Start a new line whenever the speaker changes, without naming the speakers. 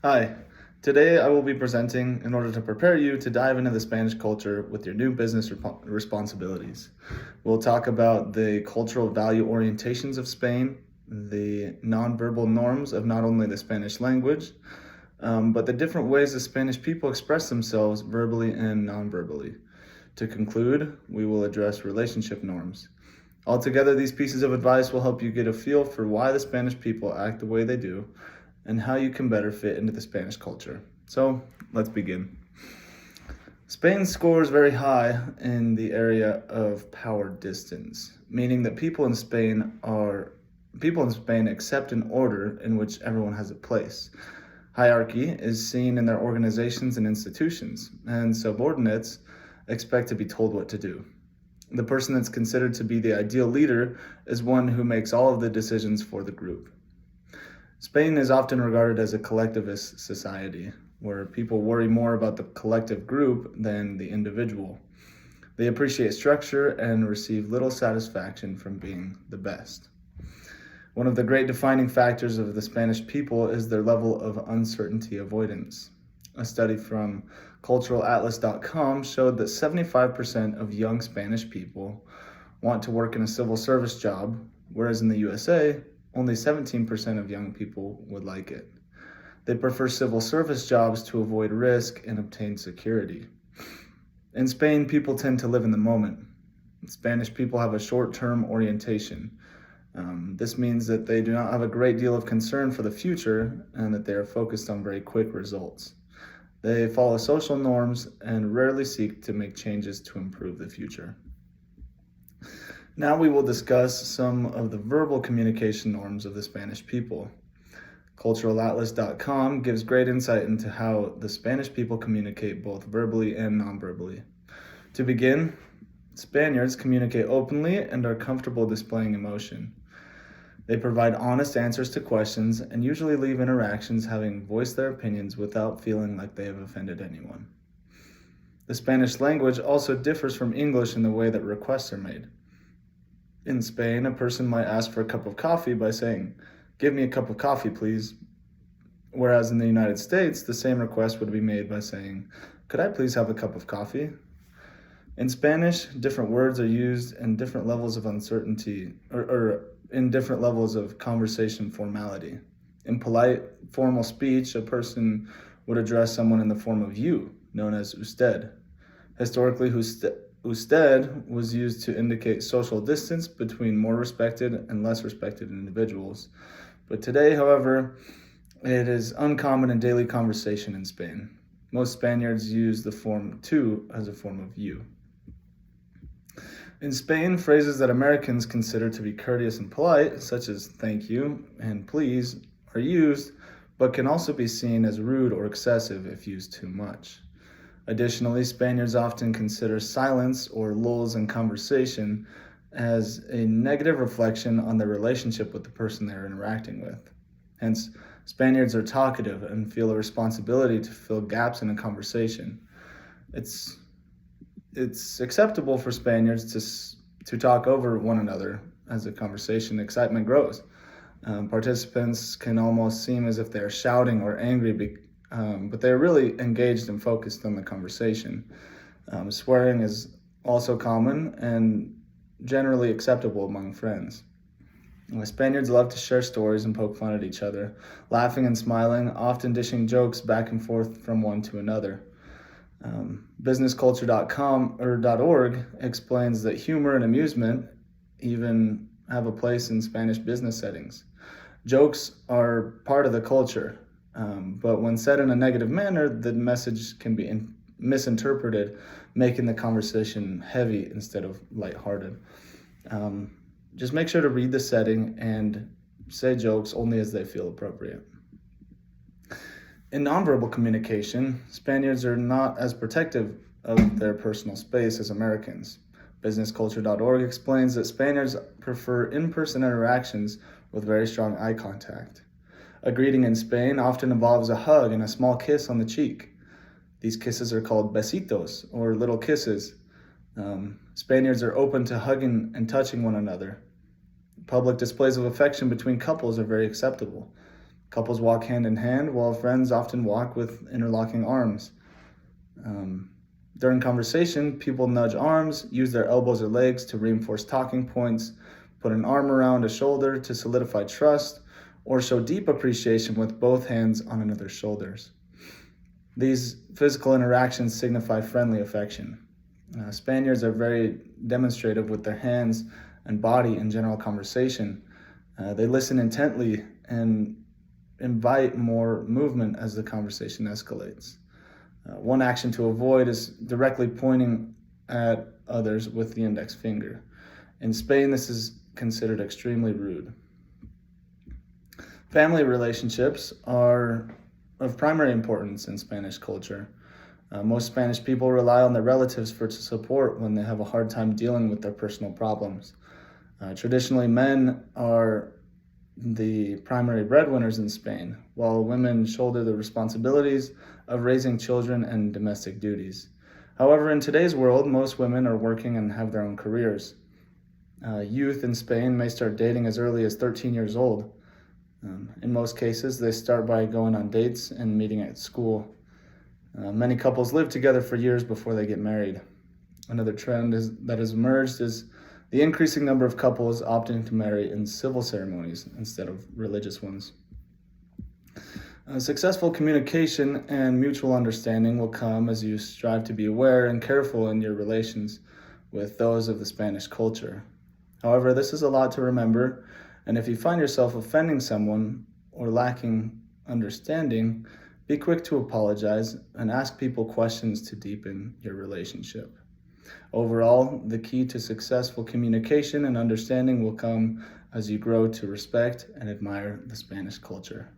Hi, today I will be presenting in order to prepare you to dive into the Spanish culture with your new business responsibilities. We'll talk about the cultural value orientations of Spain, the nonverbal norms of not only the Spanish language, but the different ways the Spanish people express themselves verbally and nonverbally. To conclude, we will address relationship norms. Altogether, these pieces of advice will help you get a feel for why the Spanish people act the way they do and how you can better fit into the Spanish culture. So, let's begin. Spain scores very high in the area of power distance, meaning that people in Spain accept an order in which everyone has a place. Hierarchy is seen in their organizations and institutions, and subordinates expect to be told what to do. The person that's considered to be the ideal leader is one who makes all of the decisions for the group. Spain is often regarded as a collectivist society, where people worry more about the collective group than the individual. They appreciate structure and receive little satisfaction from being the best. One of the great defining factors of the Spanish people is their level of uncertainty avoidance. A study from culturalatlas.com showed that 75% of young Spanish people want to work in a civil service job, whereas in the USA, only 17% of young people would like it. They prefer civil service jobs to avoid risk and obtain security. In Spain, people tend to live in the moment. Spanish people have a short-term orientation. This means that they do not have a great deal of concern for the future and that they are focused on very quick results. They follow social norms and rarely seek to make changes to improve the future. Now we will discuss some of the verbal communication norms of the Spanish people. Culturalatlas.com gives great insight into how the Spanish people communicate both verbally and non-verbally. To begin, Spaniards communicate openly and are comfortable displaying emotion. They provide honest answers to questions and usually leave interactions having voiced their opinions without feeling like they have offended anyone. The Spanish language also differs from English in the way that requests are made. In Spain, a person might ask for a cup of coffee by saying, "Give me a cup of coffee, please." Whereas in the United States, the same request would be made by saying, "Could I please have a cup of coffee?" In Spanish, different words are used in different levels of uncertainty or in different levels of conversation formality. In polite, formal speech, a person would address someone in the form of you, known as usted. Historically, usted was used to indicate social distance between more respected and less respected individuals. But today, however, it is uncommon in daily conversation in Spain. Most Spaniards use the form tú as a form of you. In Spain, phrases that Americans consider to be courteous and polite, such as thank you and please, are used, but can also be seen as rude or excessive if used too much. Additionally, Spaniards often consider silence or lulls in conversation as a negative reflection on their relationship with the person they're interacting with. Hence, Spaniards are talkative and feel a responsibility to fill gaps in a conversation. It's acceptable for Spaniards to talk over one another as the conversation excitement grows. Participants can almost seem as if they're shouting or angry, but they're really engaged and focused on the conversation. Swearing is also common and generally acceptable among friends. Spaniards love to share stories and poke fun at each other, laughing and smiling, often dishing jokes back and forth from one to another. Businessculture.com or .org explains that humor and amusement even have a place in Spanish business settings. Jokes are part of the culture, but when said in a negative manner, the message can be misinterpreted, making the conversation heavy instead of lighthearted. Just make sure to read the setting and say jokes only as they feel appropriate. In nonverbal communication, Spaniards are not as protective of their personal space as Americans. Businessculture.org explains that Spaniards prefer in-person interactions with very strong eye contact. A greeting in Spain often involves a hug and a small kiss on the cheek. These kisses are called besitos, or little kisses. Spaniards are open to hugging and touching one another. Public displays of affection between couples are very acceptable. Couples walk hand in hand, while friends often walk with interlocking arms. During conversation, people nudge arms, use their elbows or legs to reinforce talking points, put an arm around a shoulder to solidify trust, or show deep appreciation with both hands on another's shoulders. These physical interactions signify friendly affection. Spaniards are very demonstrative with their hands and body in general conversation. They listen intently and invite more movement as the conversation escalates. One action to avoid is directly pointing at others with the index finger. In Spain, this is considered extremely rude. Family relationships are of primary importance in Spanish culture. Most Spanish people rely on their relatives for support when they have a hard time dealing with their personal problems. Traditionally, men are the primary breadwinners in Spain, while women shoulder the responsibilities of raising children and domestic duties. However, in today's world, most women are working and have their own careers. Youth in Spain may start dating as early as 13 years old. In most cases, they start by going on dates and meeting at school. Many couples live together for years before they get married. Another trend that has emerged is the increasing number of couples opting to marry in civil ceremonies instead of religious ones. Successful communication and mutual understanding will come as you strive to be aware and careful in your relations with those of the Spanish culture. However, this is a lot to remember, and if you find yourself offending someone or lacking understanding, be quick to apologize and ask people questions to deepen your relationship. Overall, the key to successful communication and understanding will come as you grow to respect and admire the Spanish culture.